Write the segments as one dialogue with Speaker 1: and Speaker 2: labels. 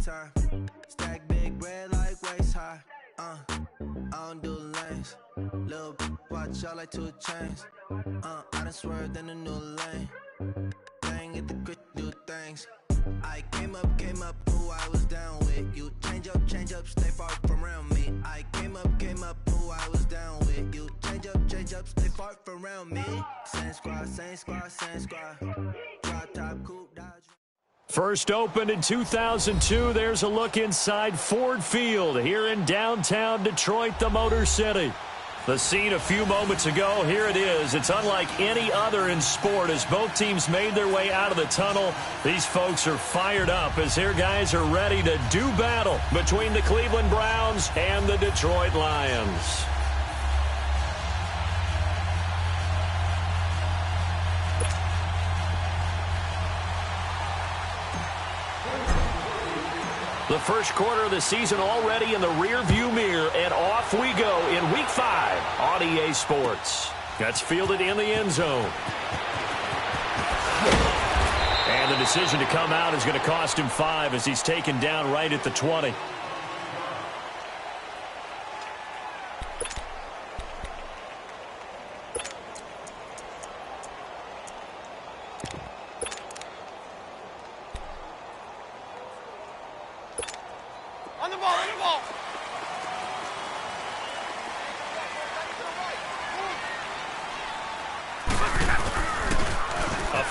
Speaker 1: FaceTime. Stack big bread like waist high. I don't do lanes. Little watch out like 2 chains. I done swerved in a new lane. Bang at the grit, do things. I came up, who I was down with. You change up, stay far from around me. I came up, who I was down with. You change up, stay far from around me. Same squad. Drop top, coupe, dodge.
Speaker 2: First opened in 2002, there's a look inside Ford Field here in downtown Detroit, the Motor City. The scene a few moments ago, here it is. It's unlike any other in sport as both teams made their way out of the tunnel. These folks are fired up as their guys are ready to do battle between the Cleveland Browns and the Detroit Lions. The first quarter of the season already in the rear-view mirror, and off we go in Week 5 on EA Sports. That's fielded in the end zone. And the decision to come out is going to cost him 5 as he's taken down right at the 20.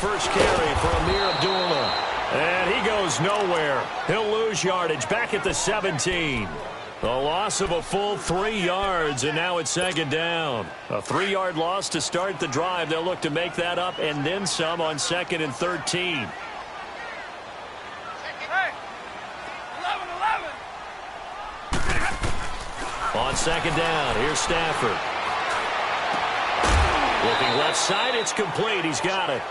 Speaker 2: First carry for Amir Abdullah. And he goes nowhere. He'll lose yardage back at the 17. A loss of a full 3 yards, and now it's second down. A 3-yard loss to start the drive. They'll look to make that up and then some on 2nd and 13. On second down, here's Stafford. Looking left side, it's complete. He's got it.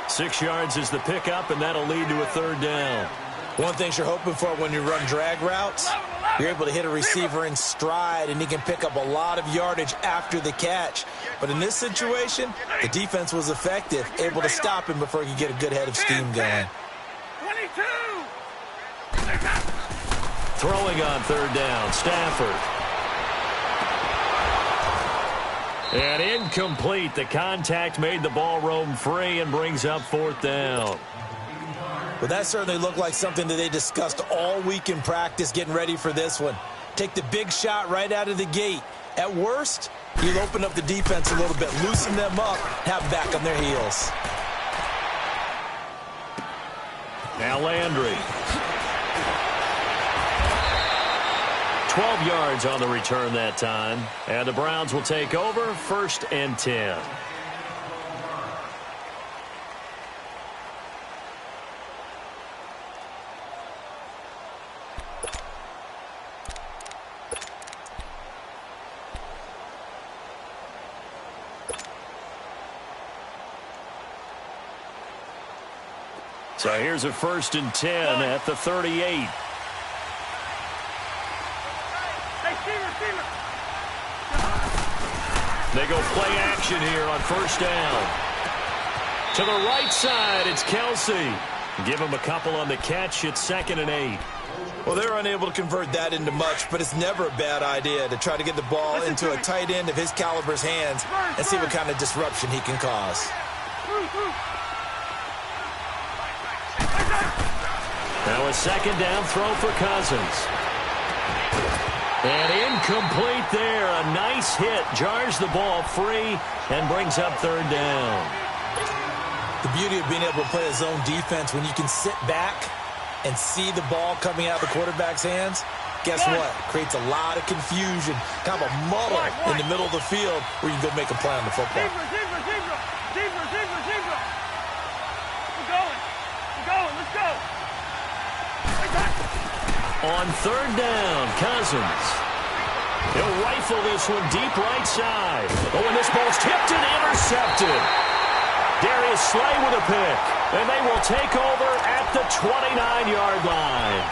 Speaker 2: 6 yards is the pickup, and that'll lead to a 3rd down.
Speaker 3: One thing you're hoping for when you run drag routes, you're able to hit a receiver in stride, and he can pick up a lot of yardage after the catch. But in this situation, the defense was effective, able to stop him before he could get a good head of steam going.
Speaker 1: 22!
Speaker 2: Throwing on 3rd down, Stafford. And incomplete. The contact made the ball roam free and brings up 4th down.
Speaker 3: Well, that certainly looked like something that they discussed all week in practice getting ready for this one. Take the big shot right out of the gate. At worst, you'll open up the defense a little bit, loosen them up, have them back on their heels.
Speaker 2: Now Landry. 12 yards on the return that time. And the Browns will take over 1st and 10. So here's a 1st and 10 at the 38. They go play action here on 1st down. To the right side, it's Kelsey. Give him a couple on the catch. It's 2nd and 8.
Speaker 3: Well, they're unable to convert that into much, but it's never a bad idea to try to get the ball into a tight end of his caliber's hands and see what kind of disruption he can cause.
Speaker 2: Now a 2nd down throw for Cousins. And incomplete there. A nice hit. Jars the ball free and brings up 3rd down.
Speaker 3: The beauty of being able to play a zone defense when you can sit back and see the ball coming out of the quarterback's hands, guess what? Creates a lot of confusion, kind of a muddle in the middle of the field where you can go make a play on the football.
Speaker 1: We're going. Let's go.
Speaker 2: On 3rd down, Cousins. He'll rifle this one deep right side. Oh, and this ball's tipped and intercepted. Darius Slay with a pick. And they will take over at the 29-yard line.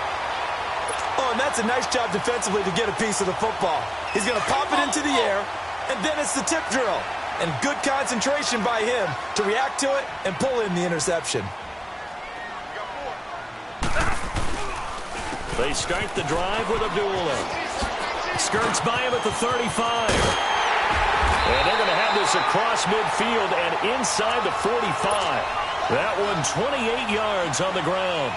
Speaker 3: Oh, and that's a nice job defensively to get a piece of the football. He's going to pop it into the air, and then it's the tip drill. And good concentration by him to react to it and pull in the interception.
Speaker 2: They start the drive with Abdullah. Skirts by him at the 35. And they're going to have this across midfield and inside the 45. That one 28 yards on the ground.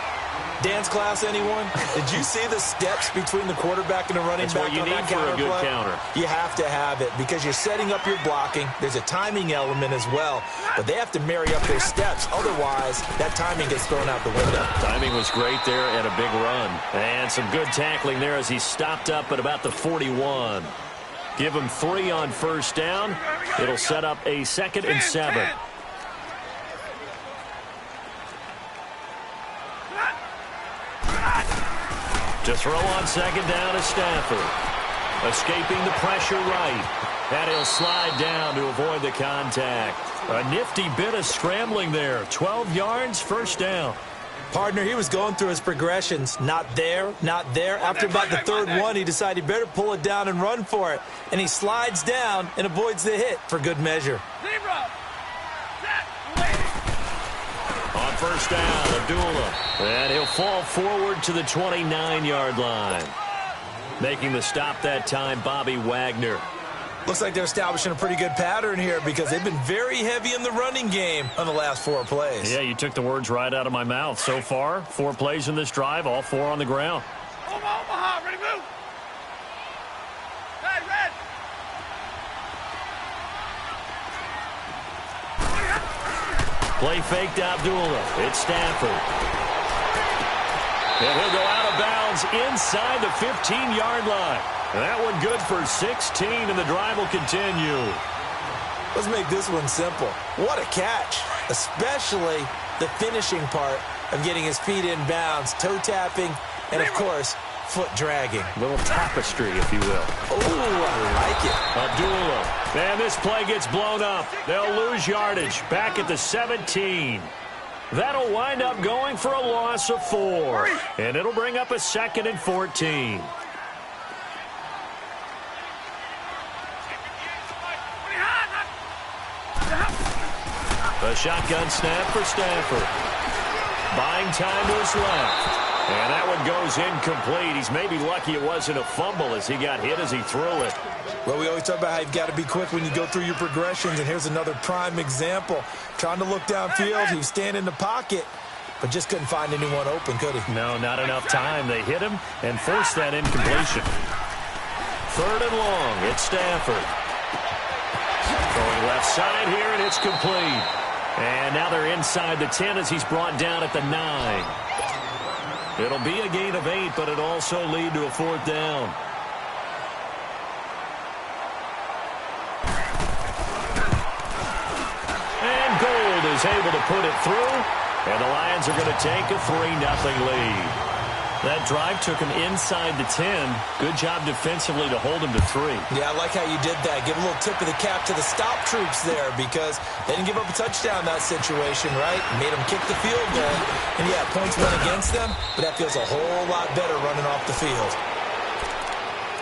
Speaker 3: Dance class, anyone? Did you see the steps between the quarterback and the running back?
Speaker 2: That's what you need for a good counter.
Speaker 3: You have to have it because you're setting up your blocking. There's a timing element as well, but they have to marry up their steps. Otherwise, that timing gets thrown out the window.
Speaker 2: Timing was great there and a big run. And some good tackling there as he stopped up at about the 41. Give him 3 on first down. It'll set up a 2nd and 7. To throw on 2nd down is Stafford. Escaping the pressure right. And he'll slide down to avoid the contact. A nifty bit of scrambling there. 12 yards, first down.
Speaker 3: Partner, he was going through his progressions. Not there, not there. After about the 3rd one, he decided he better pull it down and run for it. And he slides down and avoids the hit for good measure.
Speaker 2: On first down, Abdullah. And he'll fall forward to the 29-yard line. Making the stop that time, Bobby Wagner.
Speaker 3: Looks like they're establishing a pretty good pattern here because they've been very heavy in the running game on the last 4 plays.
Speaker 2: Yeah, you took the words right out of my mouth. So far, 4 plays in this drive, all 4 on the ground.
Speaker 4: Omaha, ready, move. Hey, red.
Speaker 2: Play fake to Abdullah. It's Stafford. And he'll go out of bounds inside the 15-yard line. That one good for 16, and the drive will continue.
Speaker 3: Let's make this one simple. What a catch, especially the finishing part of getting his feet in bounds, toe tapping, and, of course, foot dragging.
Speaker 2: A little tapestry, if you will.
Speaker 3: Oh, I like it.
Speaker 2: Abdullah. And this play gets blown up. They'll lose yardage back at the 17. That'll wind up going for a loss of 4. And it'll bring up a 2nd and 14. A shotgun snap for Stafford. Buying time to his left. And that one goes incomplete. He's maybe lucky it wasn't a fumble as he got hit as he threw it.
Speaker 3: Well, we always talk about how you've got to be quick when you go through your progressions, and here's another prime example. Trying to look downfield, he was standing in the pocket, but just couldn't find anyone open, could he?
Speaker 2: No, not enough time. They hit him and forced that incompletion. 3rd and long, it's Stafford. Going left side here, and it's complete. And now they're inside the 10 as he's brought down at the 9. It'll be a gain of 8, but it'll also lead to a 4th down. And Gold is able to put it through, and the Lions are going to take a 3-0 lead. That drive took him inside the 10. Good job defensively to hold him to 3.
Speaker 3: Yeah, I like how you did that. Give a little tip of the cap to the stop troops there because they didn't give up a touchdown in that situation, right? Made them kick the field goal. And, yeah, points went against them, but that feels a whole lot better running off the field.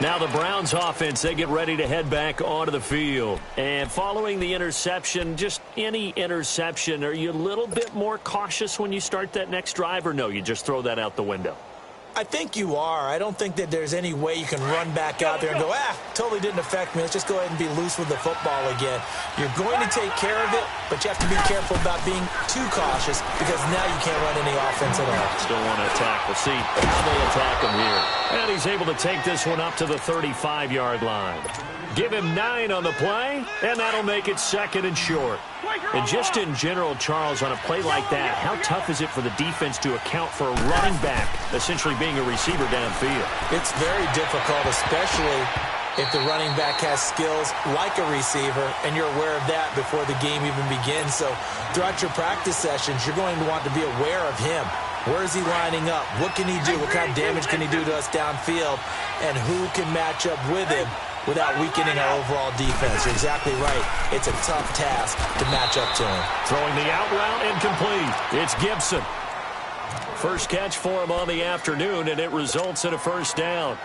Speaker 2: Now the Browns offense, they get ready to head back onto the field. And following the interception, just any interception, are you a little bit more cautious when you start that next drive, or no, you just throw that out the window?
Speaker 3: I think you are. I don't think that there's any way you can run back out there and go, totally didn't affect me. Let's just go ahead and be loose with the football again. You're going to take care of it, but you have to be careful about being too cautious because now you can't run any offense at all.
Speaker 2: Still want to attack. We'll see how they attack him here. And he's able to take this one up to the 35-yard line. Give him 9 on the play, and that'll make it 2nd and short. And just in general, Charles, on a play like that, how tough is it for the defense to account for a running back essentially being a receiver downfield?
Speaker 3: It's very difficult, especially if the running back has skills like a receiver, and you're aware of that before the game even begins. So throughout your practice sessions, you're going to want to be aware of him. Where is he lining up? What can he do? What kind of damage can he do to us downfield? And who can match up with him without weakening our overall defense? You're exactly right. It's a tough task to match up to him.
Speaker 2: Throwing the out route incomplete. It's Gibson. First catch for him on the afternoon, and it results in a 1st down.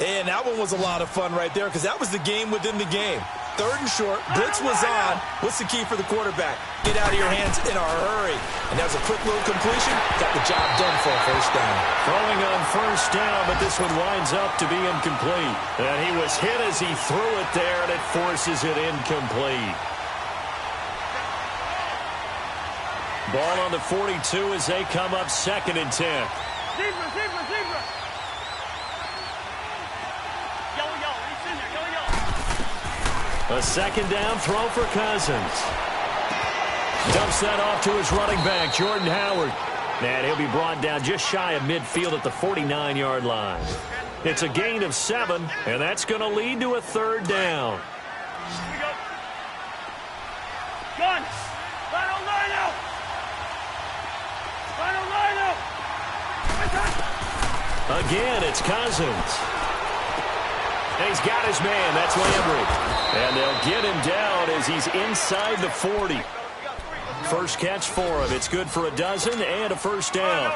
Speaker 3: And that one was a lot of fun right there because that was the game within the game. 3rd and short. Blitz was on. What's the key for the quarterback? Get out of your hands in a hurry. And that was a quick little completion. Got the job done for a 1st down.
Speaker 2: Throwing on 1st down, but this one winds up to be incomplete. And he was hit as he threw it there, and it forces it incomplete. Ball on the 42 as they come up 2nd and 10.
Speaker 4: Zebra.
Speaker 2: A 2nd down throw for Cousins. Dumps that off to his running back, Jordan Howard. And he'll be brought down just shy of midfield at the 49-yard line. It's a gain of 7, and that's going to lead to a 3rd down.
Speaker 4: Here we go. Gun. Final line out.
Speaker 2: Again, it's Cousins. And he's got his man. That's Landry. And they'll get him down as he's inside the 40. First catch for him. It's good for a dozen and a 1st down.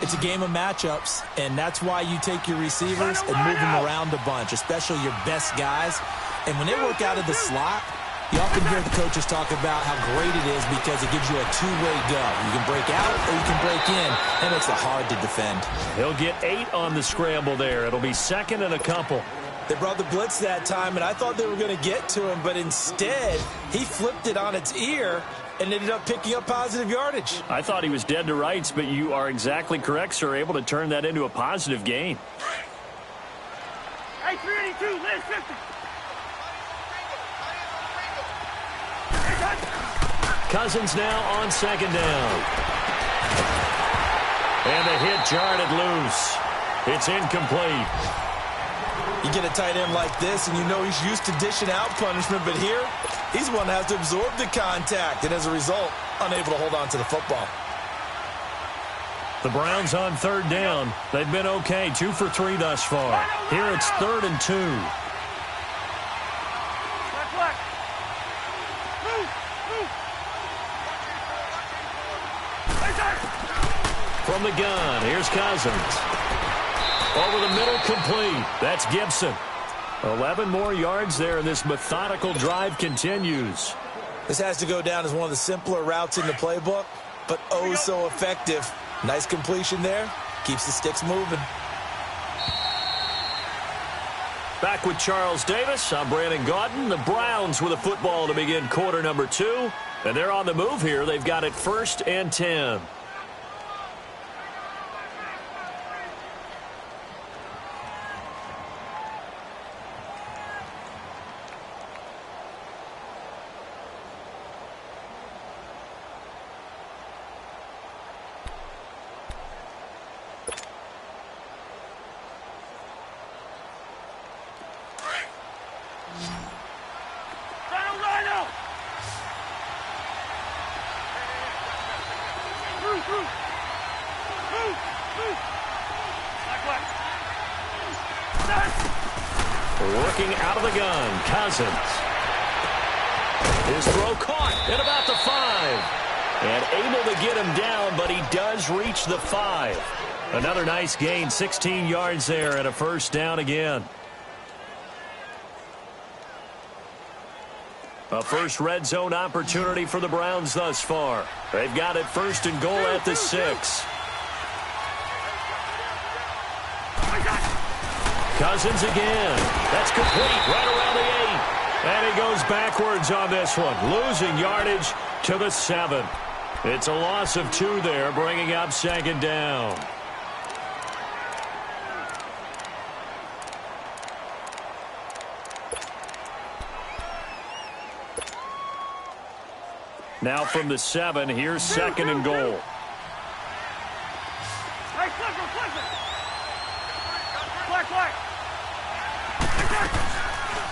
Speaker 3: It's a game of matchups, and that's why you take your receivers and move them around a bunch, especially your best guys. And when they work out of the slot, you often hear the coaches talk about how great it is because it gives you a two-way go. You can break out or you can break in. That makes it hard to defend.
Speaker 2: He'll get 8 on the scramble there. It'll be 2nd and a couple.
Speaker 3: They brought the blitz that time, and I thought they were going to get to him, but instead he flipped it on its ear and ended up picking up positive yardage.
Speaker 2: I thought he was dead to rights, but you are exactly correct, sir, able to turn that into a positive gain.
Speaker 4: Hey, 382, Liz 50.
Speaker 2: Cousins now on 2nd down. And the hit jarred it loose. It's incomplete.
Speaker 3: You get a tight end like this, and you know he's used to dishing out punishment, but here, he's the one that has to absorb the contact, and as a result, unable to hold on to the football.
Speaker 2: The Browns on 3rd down. They've been okay, 2 for 3 thus far. Here it's 3rd and 2. From the gun, here's Cousins. Over the middle, complete. That's Gibson. 11 more yards there, and this methodical drive continues.
Speaker 3: This has to go down as one of the simpler routes in the playbook, but oh so effective. Nice completion there. Keeps the sticks moving.
Speaker 2: Back with Charles Davis. I'm Brandon Gaudin. The Browns with a football to begin quarter number 2. And they're on the move here. They've got it 1st and 10. Working out of the gun, Cousins. His throw caught at about the 5. And able to get him down, but he does reach the 5. Another nice gain, 16 yards there and a 1st down again. A first red zone opportunity for the Browns thus far. They've got it 1st and goal at the 6. Cousins again. That's complete right around the 8. And he goes backwards on this one, losing yardage to the 7. It's a loss of 2 there, bringing up 2nd down. Now from the 7, here's 2nd and goal.
Speaker 4: Hey, Clifford. Black.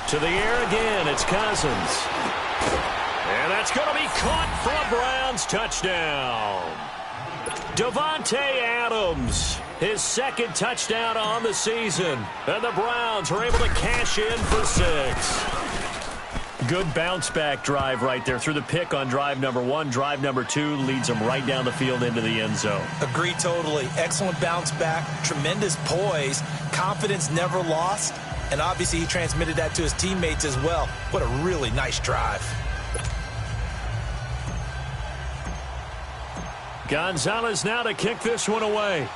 Speaker 2: To the air again, it's Cousins. And that's going to be caught for a Browns touchdown. Davante Adams, his 2nd touchdown on the season. And the Browns are able to cash in for 6. Good bounce-back drive right there through the pick on drive number 1. Drive number 2 leads them right down the field into the end zone.
Speaker 3: Agree totally. Excellent bounce back, tremendous poise, confidence never lost, and obviously he transmitted that to his teammates as well. What a really nice drive.
Speaker 2: Gonzalez now to kick this one away.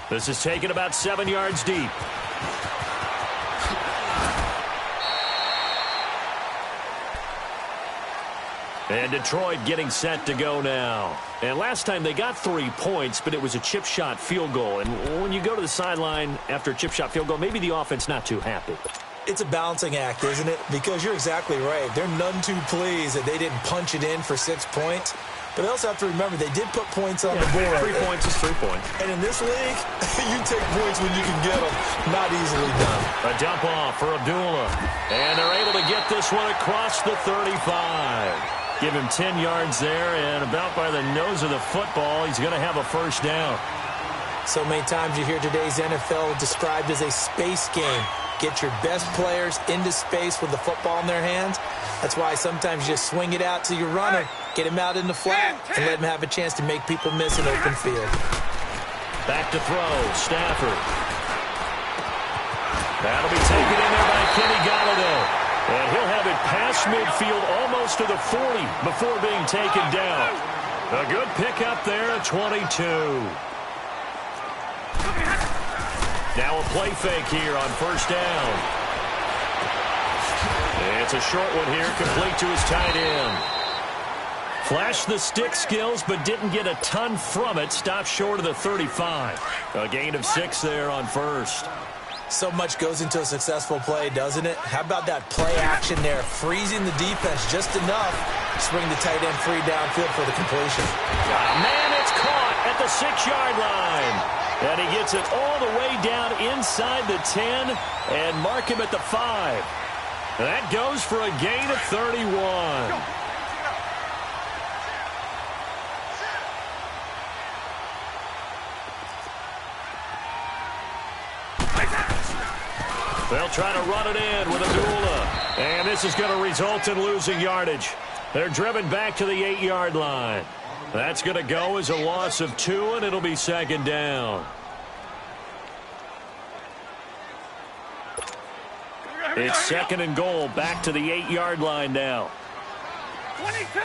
Speaker 2: This is taken about 7 yards deep. And Detroit getting set to go now. And last time they got 3 points, but it was a chip shot field goal. And when you go to the sideline after a chip shot field goal, maybe the offense not too happy.
Speaker 3: It's a balancing act, isn't it? Because you're exactly right. They're none too pleased that they didn't punch it in for 6 points. But they also have to remember they did put points on the board.
Speaker 2: 3 points is 3 points.
Speaker 3: And in this league, you take points when you can get them. Not easily done.
Speaker 2: A dump off for Abdullah. And they're able to get this one across the 35. Give him 10 yards there, and about by the nose of the football, he's going to have a first down.
Speaker 3: So many times you hear today's NFL described as a space game. Get your best players into space with the football in their hands. That's why sometimes you just swing it out to your runner, get him out in the flat, and let him have a chance to make people miss an open field.
Speaker 2: Back to throw, Stafford. That'll be taken in there by Kenny Golladay. And he'll have it past midfield almost to the 40 before being taken down. A good pickup there at 22. Now a play fake here on first down. It's a short one here, complete to his tight end. Flashed the stick skills, but didn't get a ton from it. Stopped short of the 35. A gain of 6 there on first.
Speaker 3: So much goes into a successful play, doesn't it? How about that play action there? Freezing the defense just enough to bring the tight end free downfield for the completion.
Speaker 2: Man, it's caught at the 6-yard line. And he gets it all the way down inside the 10 and mark him at the 5. That goes for a gain of 31. They'll try to run it in with Abdullah. And this is going to result in losing yardage. They're driven back to the 8-yard line. That's going to go as a loss of 2, and it'll be second down. It's second and goal, back to the 8-yard line now.
Speaker 4: 22.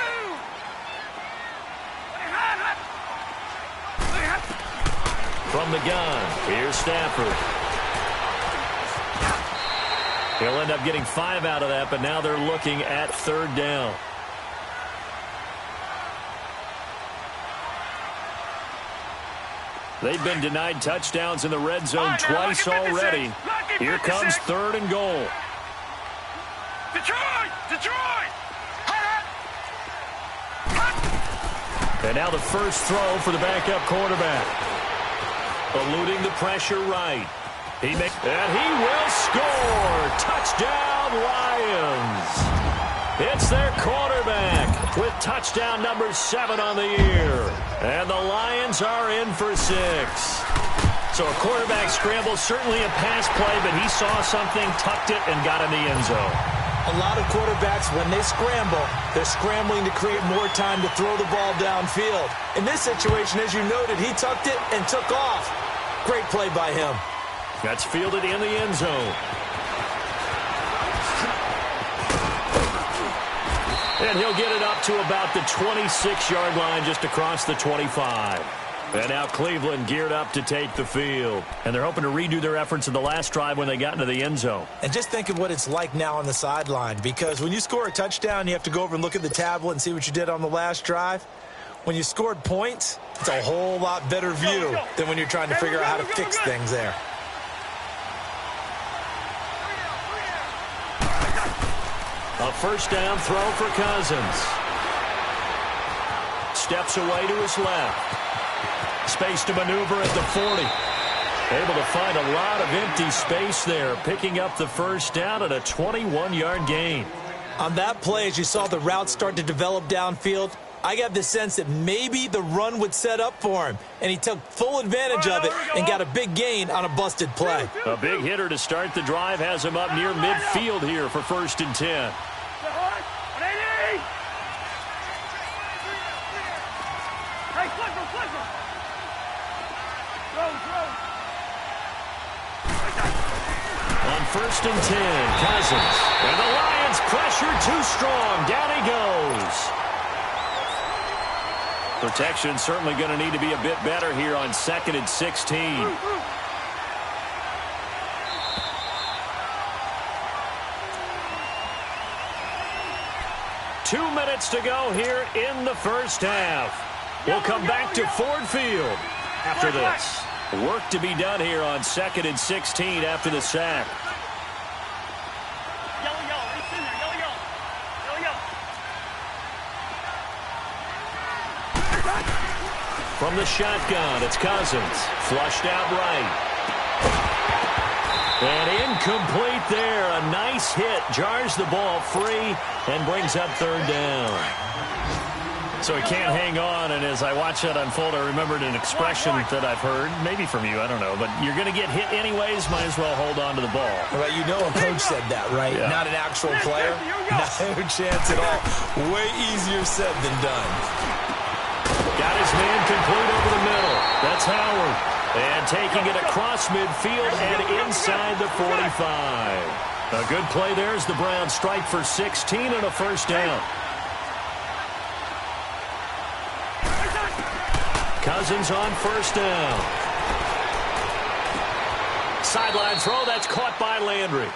Speaker 2: From the gun, here's Stafford. He'll end up getting 5 out of that, but now they're looking at third down. They've been denied touchdowns in the red zone twice already. Here comes third and goal.
Speaker 4: Detroit! Detroit!
Speaker 2: And now the first throw for the backup quarterback. Eluding the pressure right. And he will score. Touchdown, Lions. It's their quarterback with touchdown number 7 on the year. And the Lions are in for 6. So a quarterback scramble, certainly a pass play, but he saw something, tucked it, and got in the end zone.
Speaker 3: A lot of quarterbacks, when they scramble, they're scrambling to create more time to throw the ball downfield. In this situation, as you noted, he tucked it and took off. Great play by him.
Speaker 2: That's fielded in the end zone. And he'll get it up to about the 26-yard line, just across the 25. And now Cleveland geared up to take the field. And they're hoping to redo their efforts in the last drive when they got into the end zone.
Speaker 3: And just think of what it's like now on the sideline, because when you score a touchdown, you have to go over and look at the tablet and see what you did on the last drive. When you scored points, it's a whole lot better view than when you're trying to figure out how to fix things there.
Speaker 2: A first down throw for Cousins. Steps away to his left. Space to maneuver at the 40. Able to find a lot of empty space there, picking up the first down at a 21-yard gain.
Speaker 3: On that play, as you saw the route start to develop downfield, I got the sense that maybe the run would set up for him, and he took full advantage of it and got a big gain on a busted play.
Speaker 2: A big hitter to start the drive has him up near midfield here for first and 10. On 1st and 10, Cousins. And the Lions pressure too strong. Down he goes. Protection certainly going to need to be a bit better here on 2nd and 16. Two minutes to go here in the first half. We'll come back to Ford Field after this. Work to be done here on 2nd and 16 after the sack. From the shotgun, it's Cousins. Flushed out right. And incomplete there. A nice hit. Jars the ball free and brings up 3rd down. So he can't hang on, and as I watch that unfold, I remembered an expression that I've heard, maybe from you, I don't know, but you're going to get hit anyways, might as well hold on to the ball.
Speaker 3: Well, you know a coach said that, right? Yeah. Not an actual player. No chance at all. Way easier said than done.
Speaker 2: Got his man complete over the middle. That's Howard. And taking it across midfield and inside the 45. A good play there as the Browns strike for 16 and a first down. Cousins on 1st down. Sideline throw, that's caught by Landry.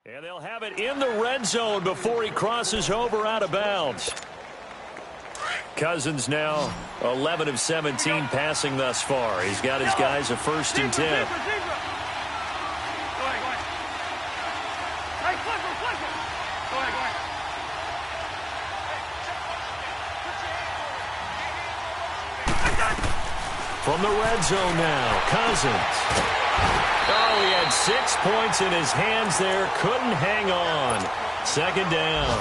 Speaker 2: And they'll have it in the red zone before he crosses over out of bounds. Cousins now 11 of 17 passing thus far. He's got his guys a 1st and 10. From the red zone now, Cousins. Oh, he had 6 points in his hands there. Couldn't hang on. 2nd down.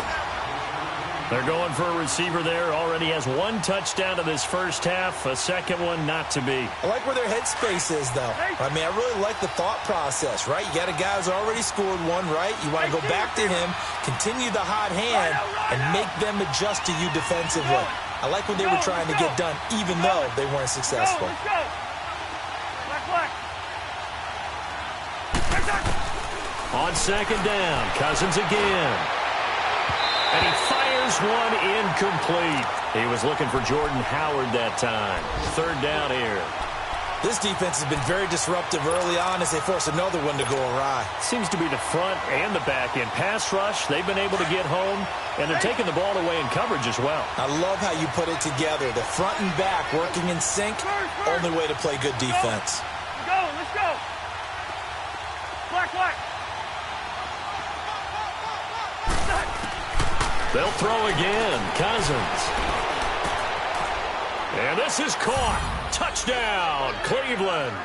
Speaker 2: They're going for a receiver there. Already has 1 touchdown in this first half. A second one not to be.
Speaker 3: I like where their headspace is, though. I mean, I really like the thought process, right? You got a guy who's already scored 1, right? You want to go back to him, continue the hot hand, and make them adjust to you defensively. I like what they were trying to get done, even though they weren't successful.
Speaker 2: On 2nd down, Cousins again. And he fires one incomplete. He was looking for Jordan Howard that time. 3rd down here.
Speaker 3: This defense has been very disruptive early on as they force another one to go awry.
Speaker 2: Seems to be the front and the back end. Pass rush, they've been able to get home, and they're taking the ball away in coverage as well.
Speaker 3: I love how you put it together. The front and back working in sync, only way to play good defense.
Speaker 4: Let's go. Black.
Speaker 2: They'll throw again. Cousins. And this is caught. Touchdown, Cleveland.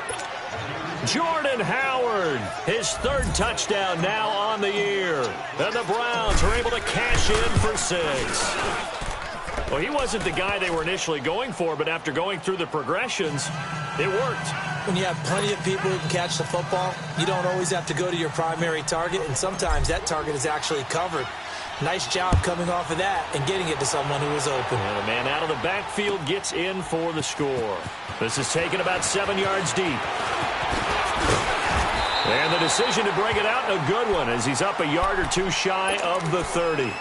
Speaker 2: Jordan Howard, his 3rd touchdown now on the year. And the Browns are able to cash in for 6. Well, he wasn't the guy they were initially going for, but after going through the progressions, it worked.
Speaker 3: When you have plenty of people who can catch the football, you don't always have to go to your primary target, and sometimes that target is actually covered. Nice job coming off of that and getting it to someone who was open.
Speaker 2: And a man out of the backfield gets in for the score. This is taken about 7 yards deep. And the decision to bring it out, a good one, as he's up a yard or 2 shy of the 30.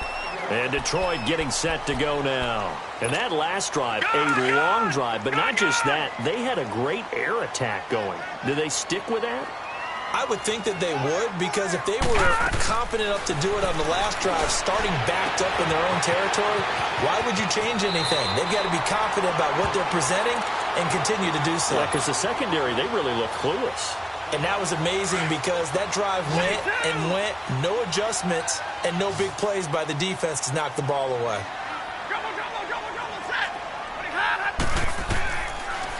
Speaker 2: And Detroit getting set to go now. And that last drive, a long drive, but not just that. They had a great air attack going. Do they stick with that?
Speaker 3: I would think that they would, because if they were confident enough to do it on the last drive, starting backed up in their own territory, why would you change anything? They've got to be confident about what they're presenting and continue to do so.
Speaker 2: Yeah, because the secondary, they really look clueless.
Speaker 3: And that was amazing because that drive went and went, no adjustments, and no big plays by the defense to knock the ball away.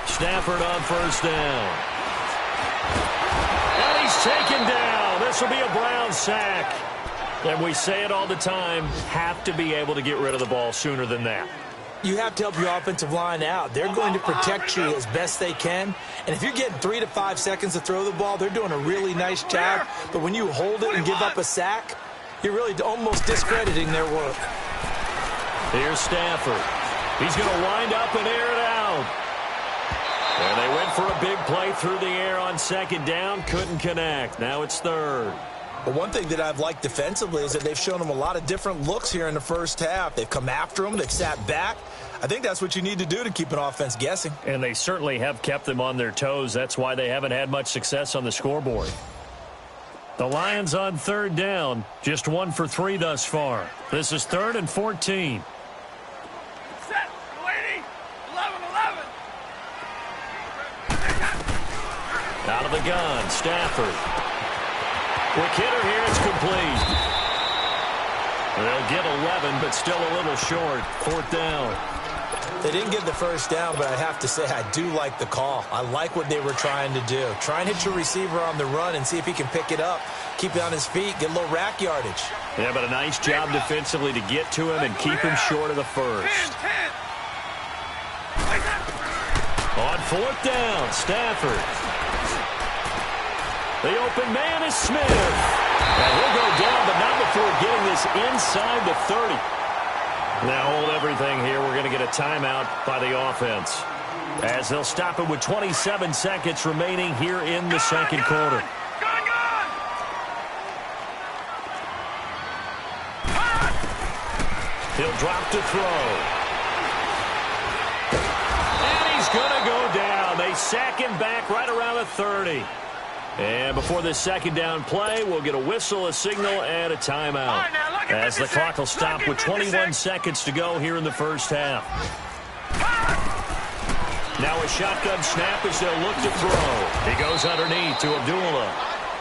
Speaker 2: Stafford on 1st down. And he's taken down. This will be a Brown sack. And we say it all the time, have to be able to get rid of the ball sooner than that.
Speaker 3: You have to help your offensive line out. They're going to protect you as best they can. And if you're getting 3 to 5 seconds to throw the ball, they're doing a really nice job. But when you hold it and give up a sack, you're really almost discrediting their work.
Speaker 2: Here's Stafford. He's going to wind up and air it out. And they went for a big play through the air on second down. Couldn't connect. Now it's third.
Speaker 3: But one thing that I've liked defensively is that they've shown them a lot of different looks here in the first half. They've come after them. They've sat back. I think that's what you need to do to keep an offense guessing.
Speaker 2: And they certainly have kept them on their toes. That's why they haven't had much success on the scoreboard. The Lions on third down. Just 1 for 3 thus far. This is 3rd and 14.
Speaker 4: Set. 280. 11-11.
Speaker 2: Out of the gun, Stafford. Quick hitter here, it's complete. They'll get 11, but still a little short. 4th down.
Speaker 3: They didn't get the first down, but I have to say I do like the call. I like what they were trying to do. Try and hit your receiver on the run and see if he can pick it up. Keep it on his feet, get a little rack yardage.
Speaker 2: Yeah, but a nice job defensively to get to him and keep him short of the first.
Speaker 4: 10.
Speaker 2: On 4th down, Stafford. The open man is Smith. And he'll go down, but not before getting this inside the 30. Now hold everything here. We're going to get a timeout by the offense, as they'll stop it with 27 seconds remaining here in the second quarter. He'll drop to throw. And he's going to go down. They sack him back right around the 30. And before this second down play, we'll get a whistle, a signal, and a timeout, as the clock will stop with 21 seconds to go here in the first half. Now a shotgun snap as they'll look to throw. He goes underneath to Abdullah.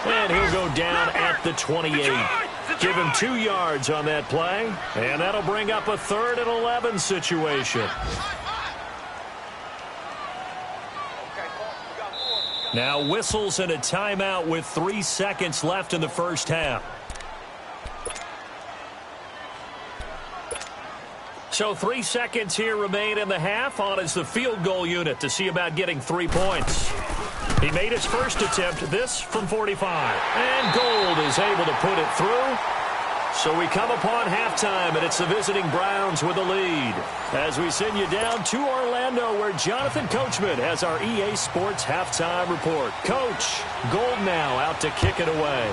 Speaker 2: And he'll go down at the 28. Give him 2 yards on that play. And that'll bring up a 3rd and 11 situation. Now whistles and a timeout with 3 seconds left in the first half. So 3 seconds here remain in the half. On is the field goal unit to see about getting 3 points. He made his first attempt, this from 45. And Gold is able to put it through. So we come upon halftime, and it's the visiting Browns with the lead, as we send you down to Orlando, where Jonathan Coachman has our EA Sports halftime report. Coach, Gold now out to kick it away.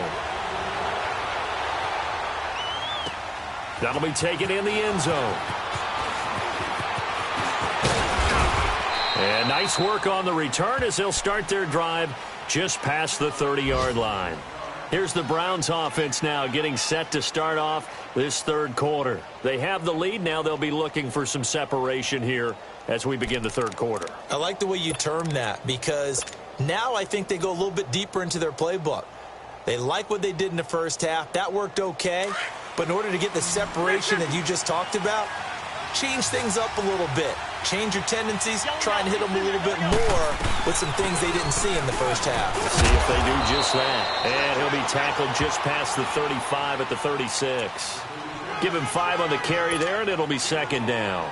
Speaker 2: That'll be taken in the end zone. And nice work on the return as they'll start their drive just past the 30-yard line. Here's the Browns offense now getting set to start off this third quarter. They have the lead. Now they'll be looking for some separation here as we begin the third quarter.
Speaker 3: I like the way you term that, because now I think they go a little bit deeper into their playbook. They like what they did in the first half. That worked okay. But in order to get the separation that you just talked about, change things up a little bit. Change your tendencies, try and hit them a little bit more with some things they didn't see in the first half.
Speaker 2: See if they do just that. And he'll be tackled just past the 35 at the 36. Give him 5 on the carry there, and it'll be second down.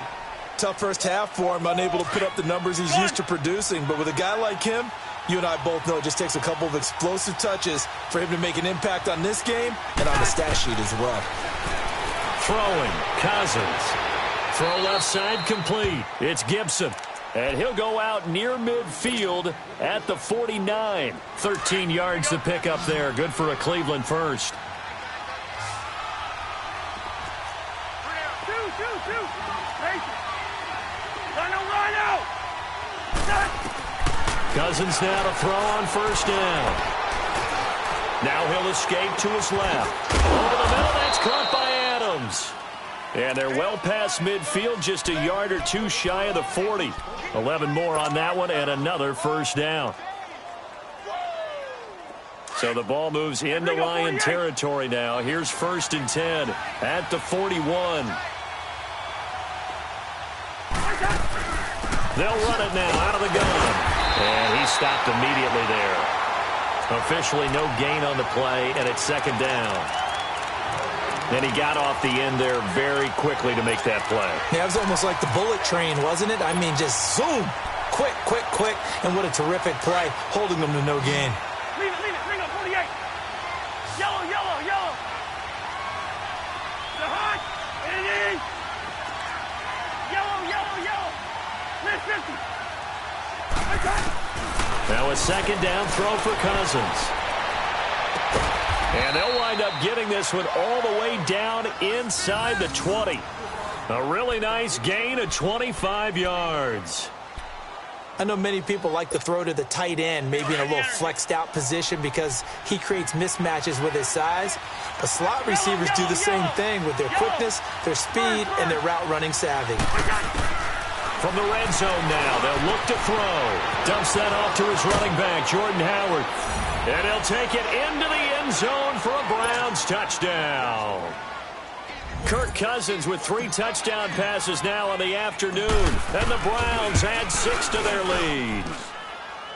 Speaker 3: Tough first half for him, unable to put up the numbers he's used to producing. But with a guy like him, you and I both know it just takes a couple of explosive touches for him to make an impact on this game and on the stat sheet as well.
Speaker 2: Throwing, Cousins. Throw left side complete. It's Gibson. And he'll go out near midfield at the 49. 13 yards to pick up there. Good for a Cleveland first. Cousins now to throw on first down. Now he'll escape to his left. Over the middle, that's caught by Adams. And they're well past midfield, just a yard or 2 shy of the 40. 11 more on that one, and another first down. So the ball moves into Lion territory now. Here's 1st and 10 at the 41. They'll run it now out of the gun. And he stopped immediately there. Officially no gain on the play, and it's second down. And he got off the end there very quickly to make that play.
Speaker 3: Yeah, it was almost like the bullet train, wasn't it? I mean, just zoom. Quick, quick, quick. And what a terrific play, holding them to no gain.
Speaker 4: Leave it, 48. Yellow, yellow, yellow. The hot, and it is. Yellow, yellow, yellow.
Speaker 2: a second down throw for Cousins. And they'll wind up getting this one all the way down inside the 20. A really nice gain of 25 yards.
Speaker 3: I know many people like to throw to the tight end, maybe in a little flexed out position because he creates mismatches with his size. But slot receivers do the same thing with their quickness, their speed, and their route running savvy.
Speaker 2: From the red zone now, they'll look to throw. Dumps that off to his running back, Jordan Howard. And he'll take it into the end zone for a Browns touchdown. Kirk Cousins with 3 touchdown passes now on the afternoon. And the Browns add 6 to their lead.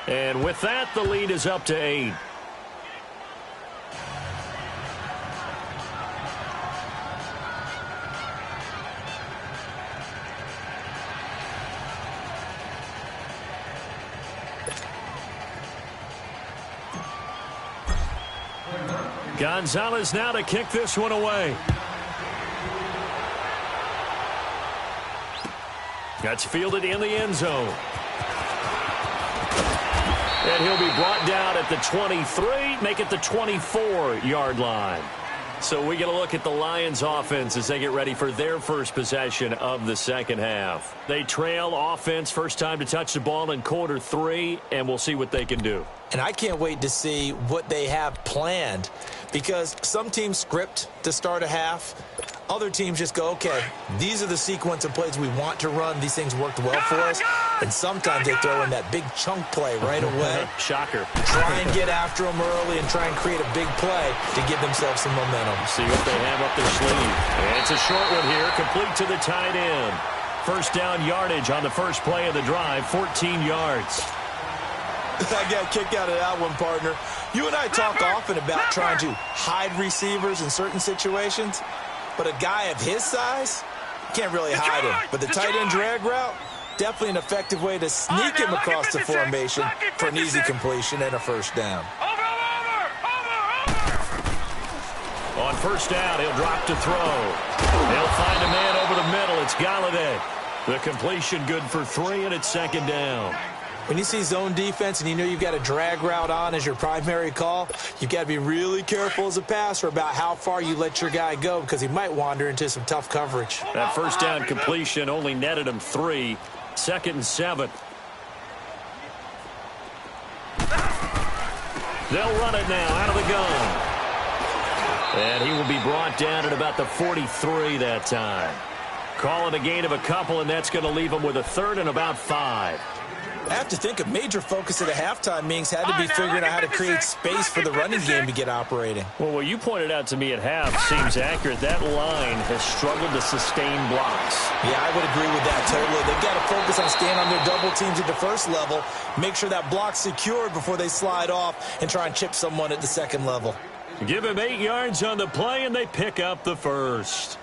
Speaker 2: And with that, the lead is up to 8. Gonzalez now to kick this one away. That's fielded in the end zone. And he'll be brought down at the 23, make it the 24-yard line. So we get a look at the Lions offense as they get ready for their first possession of the second half. They trail offense, first time to touch the ball in quarter 3, and we'll see what they can do.
Speaker 3: And I can't wait to see what they have planned because some teams script to start a half. Other teams just go, okay, these are the sequence of plays we want to run. These things worked well for us. And sometimes they throw in that big chunk play right away.
Speaker 2: Shocker.
Speaker 3: Try and get after them early and try and create a big play to give themselves some momentum.
Speaker 2: See what they have up their sleeve. And it's a short one here, complete to the tight end. First down yardage on the first play of the drive, 14 yards.
Speaker 3: I got a kick out of that one, partner. You and I talk often about trying to hide receivers in certain situations. But a guy of his size, can't really hide him. But the tight end drag route, definitely an effective way to sneak him across the formation for an easy completion and a first down.
Speaker 2: On first down, he'll drop to throw. He'll find a man over the middle. It's Galladay. The completion good for 3, and it's second down.
Speaker 3: When you see zone defense and you know you've got a drag route on as your primary call, you've got to be really careful as a passer about how far you let your guy go because he might wander into some tough coverage.
Speaker 2: That first down completion only netted him 3. Second and 7. They'll run it now out of the gun. And he will be brought down at about the 43 that time. Call it a gain of a couple, and that's going to leave him with a third and about 5.
Speaker 3: I have to think a major focus of the halftime meetings had to be figuring out how to create space for the running game to get operating.
Speaker 2: Well, what you pointed out to me at half seems accurate. That line has struggled to sustain blocks.
Speaker 3: Yeah, I would agree with that totally. They've got to focus on staying on their double teams at the first level, make sure that block's secured before they slide off and try and chip someone at the second level.
Speaker 2: Give him 8 yards on the play, and they pick up the first.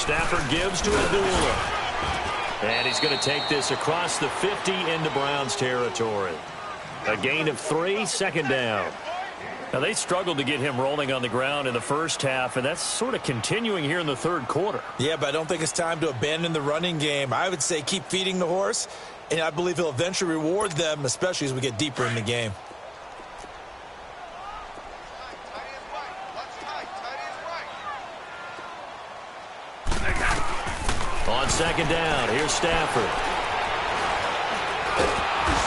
Speaker 2: Stafford gives to Abdullah. And he's going to take this across the 50 into Browns territory. A gain of 3, second down. Now, they struggled to get him rolling on the ground in the first half, and that's sort of continuing here in the third quarter.
Speaker 3: Yeah, but I don't think it's time to abandon the running game. I would say keep feeding the horse, and I believe he'll eventually reward them, especially as we get deeper in the game.
Speaker 2: On second down, here's Stafford.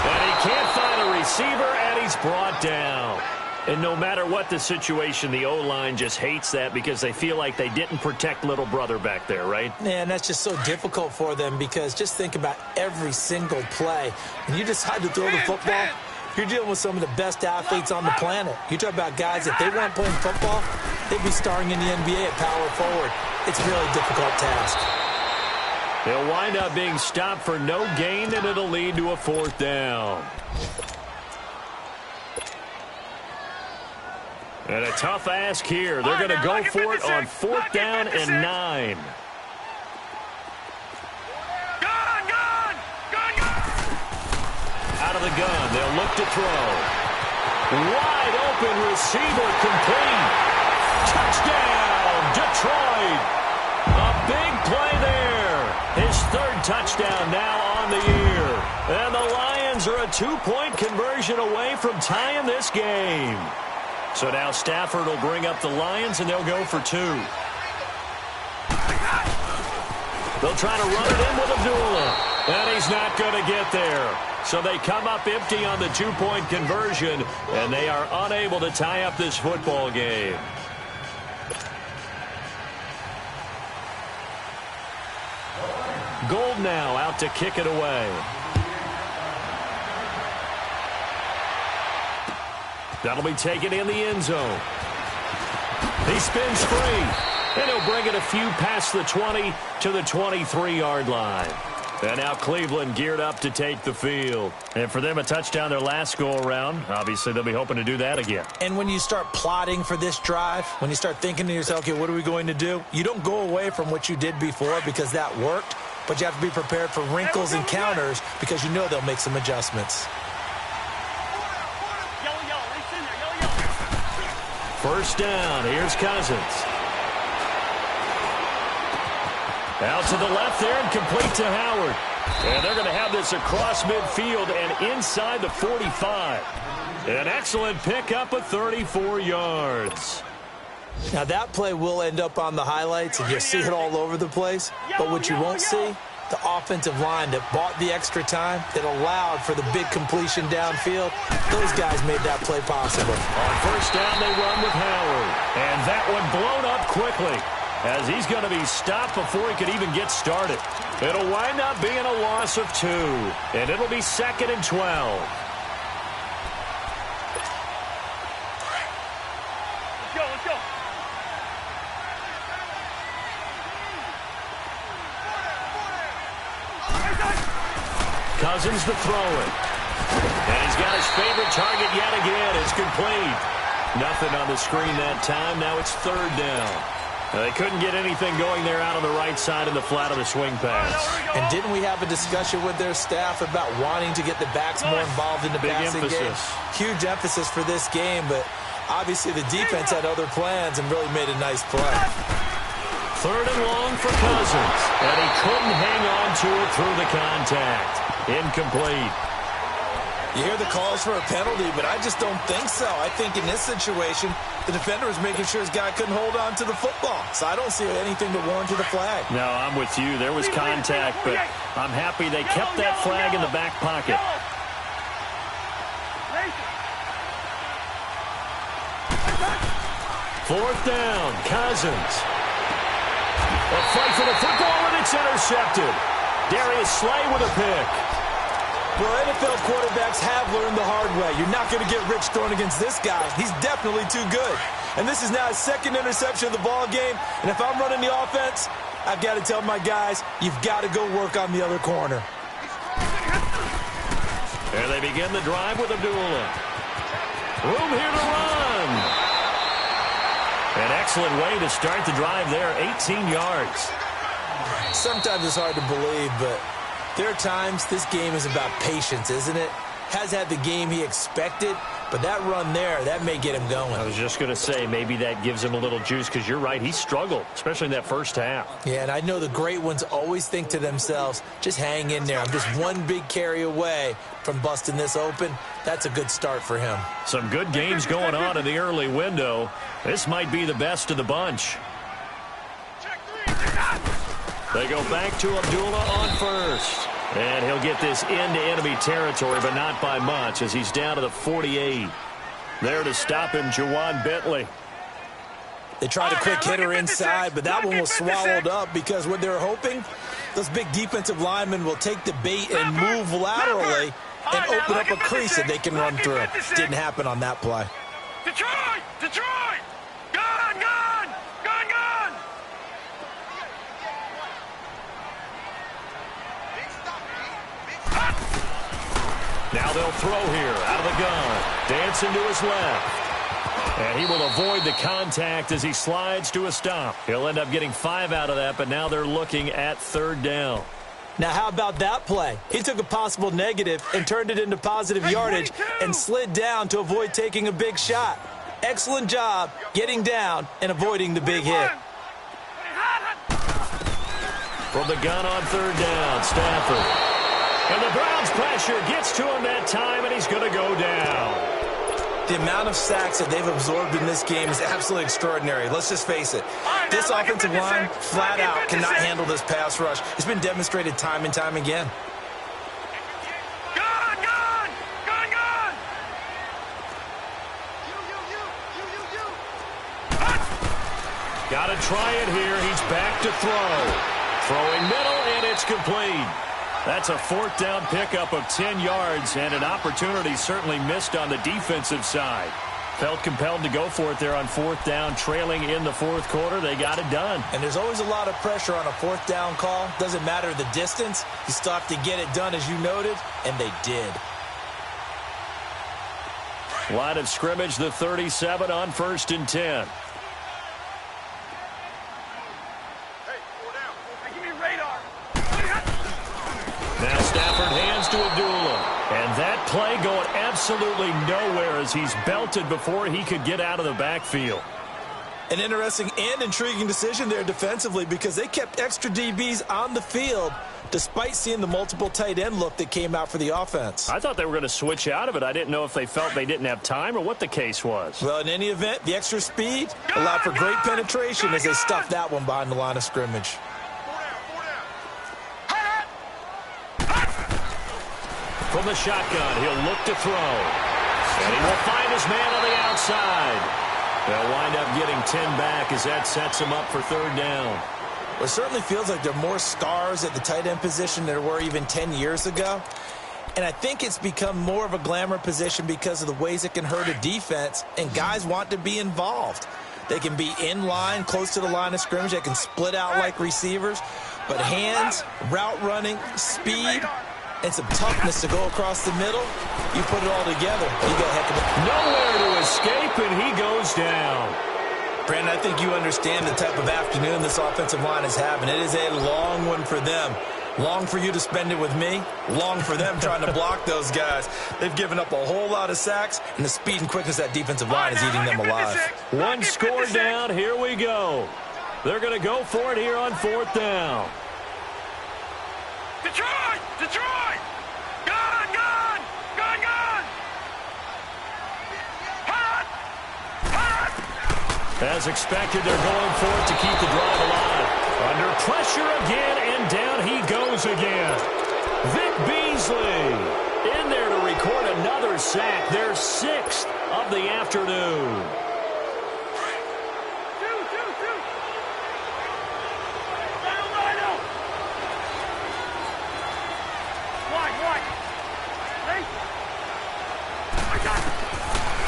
Speaker 2: And he can't find a receiver, and he's brought down. And no matter what the situation, the O-line just hates that because they feel like they didn't protect little brother back there, right?
Speaker 3: Man, that's just so difficult for them because just think about every single play. When you decide to throw the football, you're dealing with some of the best athletes on the planet. You talk about guys, if they weren't playing football, they'd be starring in the NBA at power forward. It's a really difficult task.
Speaker 2: They'll wind up being stopped for no gain, and it'll lead to a fourth down. And a tough ask here. They're going to go for it on 4th down and 9. Out of the gun, they'll look to throw. Wide open receiver complete. Touchdown, Detroit. A big play there. His 3rd touchdown now on the year. And the Lions are a 2-point conversion away from tying this game. So now Stafford will bring up the Lions, and they'll go for 2. They'll try to run it in with Abdullah. And he's not going to get there. So they come up empty on the 2-point conversion, and they are unable to tie up this football game. Gold now out to kick it away. That'll be taken in the end zone. He spins free, and he'll bring it a few past the 20 to the 23-yard line. And now Cleveland geared up to take the field. And for them, a touchdown their last go-around. Obviously, they'll be hoping to do that again.
Speaker 3: And when you start plotting for this drive, when you start thinking to yourself, okay, what are we going to do? You don't go away from what you did before because that worked, but you have to be prepared for wrinkles and counters because you know they'll make some adjustments.
Speaker 2: First down, here's Cousins. Out to the left there and complete to Howard. And they're going to have this across midfield and inside the 45. An excellent pickup of 34 yards.
Speaker 3: Now that play will end up on the highlights and you'll see it all over the place. But what you won't see, the offensive line that bought the extra time, that allowed for the big completion downfield, those guys made that play possible.
Speaker 2: On first down, they run with Howard. And that one blown up quickly, as he's going to be stopped before he could even get started. It'll wind up being a loss of 2, and it'll be 2nd and 12.
Speaker 4: Let's go.
Speaker 2: Cousins to throw it. And he's got his favorite target yet again. It's complete. Nothing on the screen that time. Now it's 3rd down. They couldn't get anything going there out on the right side in the flat of the swing pass.
Speaker 3: And didn't we have a discussion with their staff about wanting to get the backs more involved in the passing game? Huge emphasis for this game, but obviously the defense had other plans and really made a nice play.
Speaker 2: 3rd and long for Cousins, and he couldn't hang on to it through the contact. Incomplete.
Speaker 3: You hear the calls for a penalty, but I just don't think so. I think in this situation, the defender was making sure his guy couldn't hold on to the football. So I don't see anything to warrant to the flag.
Speaker 2: No, I'm with you. There was contact, but I'm happy they kept that flag in the back pocket. 4th down, Cousins. A fight for the football, and it's intercepted. Darius Slay with a pick.
Speaker 3: Well, NFL quarterbacks have learned the hard way. You're not going to get rich throwing against this guy. He's definitely too good. And this is now his 2nd interception of the ball game. And if I'm running the offense, I've got to tell my guys, you've got to go work on the other corner.
Speaker 2: And they begin the drive with Abdullah. Room here to run. An excellent way to start the drive there, 18 yards.
Speaker 3: Sometimes it's hard to believe, but there are times this game is about patience, isn't it? Has had the game he expected, but that run there, that may get him going.
Speaker 2: I was just going to say, maybe that gives him a little juice, because you're right, he struggled, especially in that first half.
Speaker 3: Yeah, and I know the great ones always think to themselves, just hang in there. I'm just one big carry away from busting this open. That's a good start for him.
Speaker 2: Some good games going on in the early window. This might be the best of the bunch. They go back to Abdullah on first. And he'll get this into enemy territory, but not by much, as he's down to the 48. There to stop him, Juwan Bentley.
Speaker 3: They tried a quick hitter inside, but that one was swallowed up because what they're hoping, those big defensive linemen will take the bait and move laterally and open up a crease that they can run through. Didn't happen on that play.
Speaker 4: Detroit! Detroit! Gone! Gone! Gone! Gone!
Speaker 2: Now they'll throw here out of the gun. Dancing to his left. And he will avoid the contact as he slides to a stop. He'll end up getting 5 out of that, but now they're looking at 3rd down.
Speaker 3: Now, how about that play? He took a possible negative and turned it into positive yardage and slid down to avoid taking a big shot. Excellent job getting down and avoiding the big hit.
Speaker 2: From the gun on 3rd down, Stafford. And the Browns pressure gets to him that time, and he's going to go down.
Speaker 3: The amount of sacks that they've absorbed in this game is absolutely extraordinary. Let's just face it. This offensive line, flat out, cannot handle this pass rush. It's been demonstrated time and time again.
Speaker 2: Got to try it here. He's back to throw. Throwing middle, and it's complete. That's a 4th down pickup of 10 yards, and an opportunity certainly missed on the defensive side. Felt compelled to go for it there on 4th down, trailing in the 4th quarter. They got it done.
Speaker 3: And there's always a lot of pressure on a 4th down call. Doesn't matter the distance. You still have to get it done, as you noted, and they did.
Speaker 2: Line of scrimmage, the 37 on 1st and 10. Now Stafford hands to Abdullah. And that play going absolutely nowhere as he's belted before he could get out of the backfield.
Speaker 3: An interesting and intriguing decision there defensively because they kept extra DBs on the field despite seeing the multiple tight end look that came out for the offense.
Speaker 2: I thought they were going to switch out of it. I didn't know if they felt they didn't have time or what the case was.
Speaker 3: Well, in any event, the extra speed allowed for great penetration as they stuffed that one behind the line of scrimmage.
Speaker 2: From the shotgun, he'll look to throw. And he will find his man on the outside. They'll wind up getting 10 back as that sets him up for 3rd down.
Speaker 3: Well, it certainly feels like there are more scars at the tight end position than there were even 10 years ago. And I think it's become more of a glamour position because of the ways it can hurt a defense, and guys want to be involved. They can be in line, close to the line of scrimmage. They can split out like receivers. But hands, route running, speed, and some toughness to go across the middle, you put it all together, you got a heck of a...
Speaker 2: Nowhere to escape, and he goes down.
Speaker 3: Brandon, I think you understand the type of afternoon this offensive line is having. It is a long one for them. Long for you to spend it with me. Long for them trying to block those guys. They've given up a whole lot of sacks, and the speed and quickness of that defensive line is eating them alive.
Speaker 2: One score down. Here we go. They're going to go for it here on 4th down.
Speaker 4: Detroit! Detroit! Gun! Gun! Gun! Gun! Hot! Hot!
Speaker 2: As expected, they're going for it to keep the drive alive. Under pressure again, and down he goes again. Vic Beasley in there to record another sack. Their 6th of the afternoon.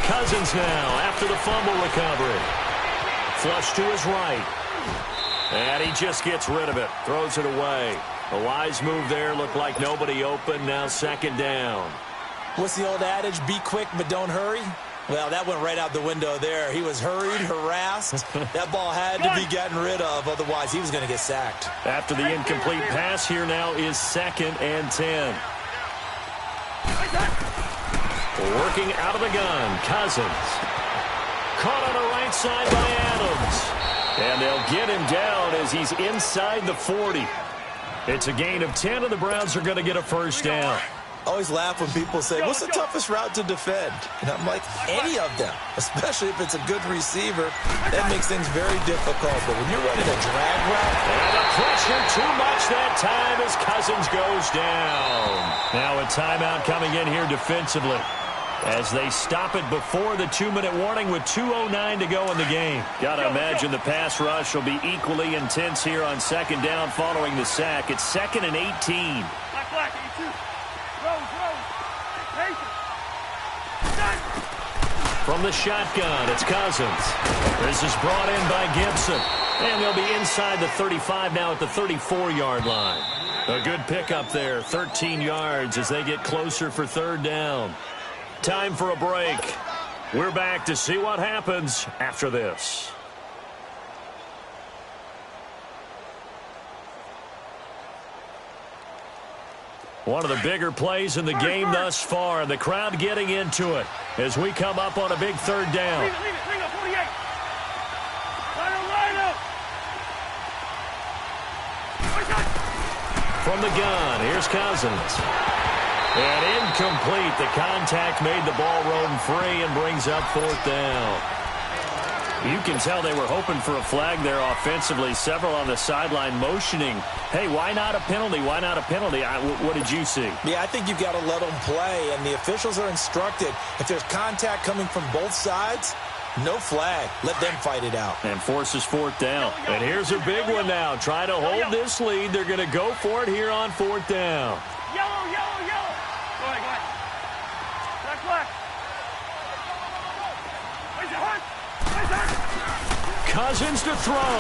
Speaker 2: Cousins now after the fumble recovery. Flush to his right. And he just gets rid of it. Throws it away. A wise move there. Looked like nobody open. Now 2nd down.
Speaker 3: What's the old adage? Be quick, but don't hurry. Well, that went right out the window there. He was hurried, harassed. That ball had to be gotten rid of. Otherwise, he was going to get sacked.
Speaker 2: After the incomplete pass, here now is 2nd and 10. Working out of the gun, Cousins. Caught on the right side by Adams. And they'll get him down as he's inside the 40. It's a gain of 10, and the Browns are going to get a 1st down.
Speaker 3: I always laugh when people say, what's the toughest route to defend? And I'm like, any of them, especially if it's a good receiver. That makes things very difficult. But when you're running a drag route...
Speaker 2: And the pressure too much that time as Cousins goes down. Now a timeout coming in here defensively as they stop it before the 2-minute warning with 2:09 to go in the game. Got to imagine the pass rush will be equally intense here on 2nd down following the sack. It's 2nd and 18.
Speaker 4: Black, 82. Rose.
Speaker 2: From the shotgun, it's Cousins. This is brought in by Gibson. And they'll be inside the 35 now at the 34-yard line. A good pickup there, 13 yards as they get closer for 3rd down. Time for a break. We're back to see what happens after this. One of the bigger plays in the game thus far, and the crowd getting into it as we come up on a big third down.
Speaker 4: Leave it, 48. Line up.
Speaker 2: From the gun, here's Cousins. And incomplete. The contact made the ball roam free and brings up fourth down. You can tell they were hoping for a flag there offensively. Several on the sideline motioning, hey, why not a penalty? Why not a penalty? What did you see?
Speaker 3: Yeah, I think you've got to let them play, and the officials are instructed. If there's contact coming from both sides, no flag. Let them fight it out.
Speaker 2: And forces fourth down. And here's a big one now. Trying to hold this lead. They're going to go for it here on fourth down.
Speaker 4: Yellow. Go ahead. Black. Where's it hurt?
Speaker 2: Cousins to throw.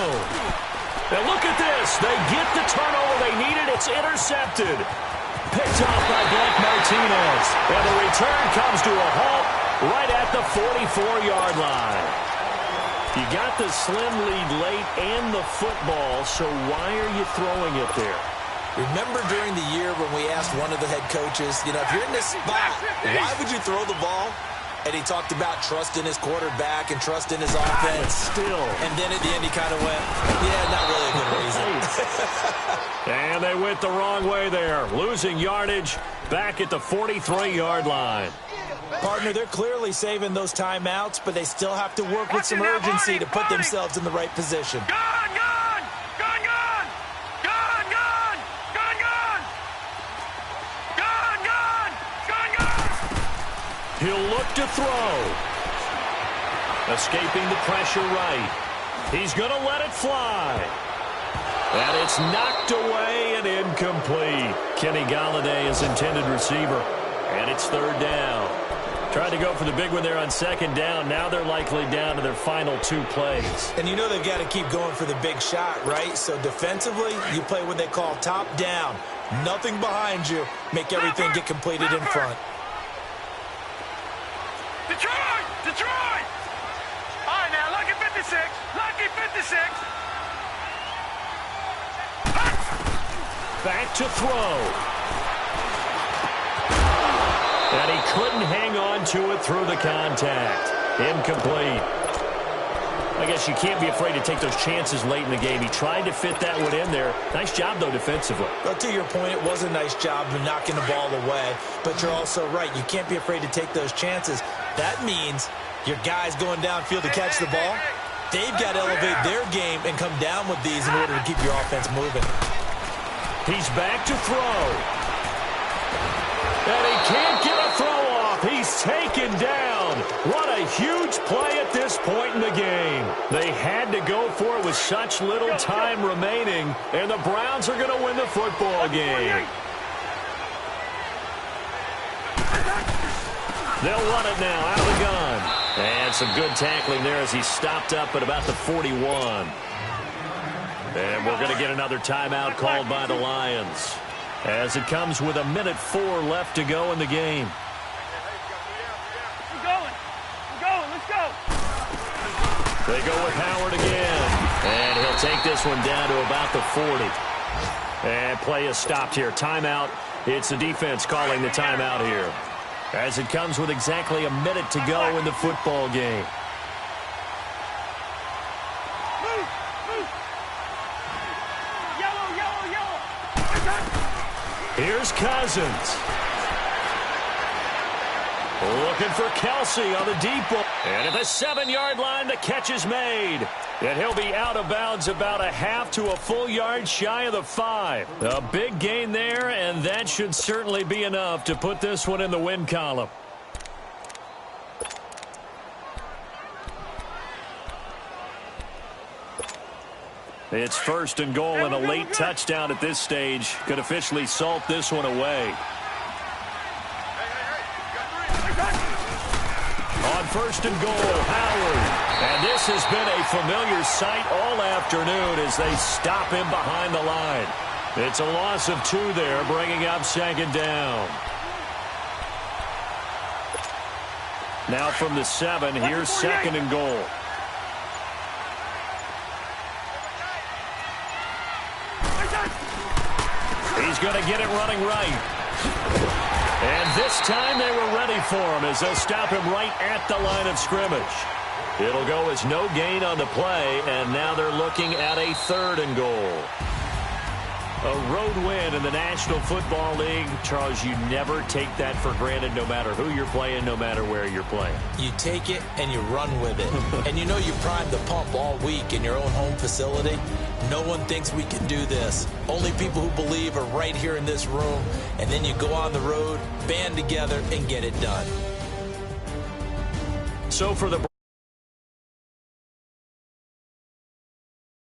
Speaker 2: And look at this. They get the turnover they needed. It's intercepted. Picked off by Blake Martinez. And the return comes to a halt right at the 44-yard line. You got the slim lead late and the football, so why are you throwing it there?
Speaker 3: Remember during the year when we asked one of the head coaches, if you're in this spot, why would you throw the ball? And he talked about trusting his quarterback and trusting his offense.
Speaker 2: But still.
Speaker 3: And then at the end he kind of went, yeah, not really a good reason.
Speaker 2: And they went the wrong way there. Losing yardage back at the 43-yard line.
Speaker 3: Partner, they're clearly saving those timeouts, but they still have to work with some urgency to put themselves in the right position.
Speaker 4: Gun!
Speaker 2: He'll look to throw. Escaping the pressure right. He's going to let it fly. And it's knocked away and incomplete. Kenny Galladay is intended receiver. And it's third down. Tried to go for the big one there on second down. Now they're likely down to their final two plays.
Speaker 3: And you know they've got to keep going for the big shot, right? So defensively, you play what they call top down. Nothing behind you. Make everything get completed in front.
Speaker 4: Detroit! All right, now, lucky 56.
Speaker 2: Back to throw. And he couldn't hang on to it through the contact. Incomplete. I guess you can't be afraid to take those chances late in the game. He tried to fit that one in there. Nice job, though, defensively.
Speaker 3: Well, to your point, it was a nice job of knocking the ball away. But you're also right. You can't be afraid to take those chances. That means your guys going downfield to catch the ball, they've got to elevate their game and come down with these in order to keep your offense moving.
Speaker 2: He's back to throw. And he can't get a throw off. He's taken down. What a huge play at this point in the game. They had to go for it with such little time remaining, and the Browns are going to win the football game. They'll run it now out of the gun. And some good tackling there as he stopped up at about the 41. And we're going to get another timeout called by the Lions as it comes with 1:04 left to go in the game.
Speaker 4: We're going. Let's go.
Speaker 2: They go with Howard again. And he'll take this one down to about the 40. And play is stopped here. Timeout. It's the defense calling the timeout here, as it comes with exactly a minute to go in the football game.
Speaker 4: Yellow.
Speaker 2: Here's Cousins. Looking for Kelsey on the deep ball. And at the 7-yard line, the catch is made. And he'll be out of bounds about a half to a full yard shy of the 5. A big gain there, and that should certainly be enough to put this one in the win column. It's first and goal, and a late touchdown at this stage could officially salt this one away. On first and goal, Howard. And this has been a familiar sight all afternoon as they stop him behind the line. It's a loss of 2 there, bringing up second down. Now from the 7, here's 2nd and goal. He's going to get it running right. And this time they were ready for him as they'll stop him right at the line of scrimmage. It'll go as no gain on the play, and now they're looking at a 3rd and goal. A road win in the National Football League. Charles, you never take that for granted no matter who you're playing, no matter where you're playing.
Speaker 3: You take it and you run with it. And you know you primed the pump all week in your own home facility. No one thinks we can do this. Only people who believe are right here in this room. And then you go on the road, band together, and get it done.
Speaker 2: So for the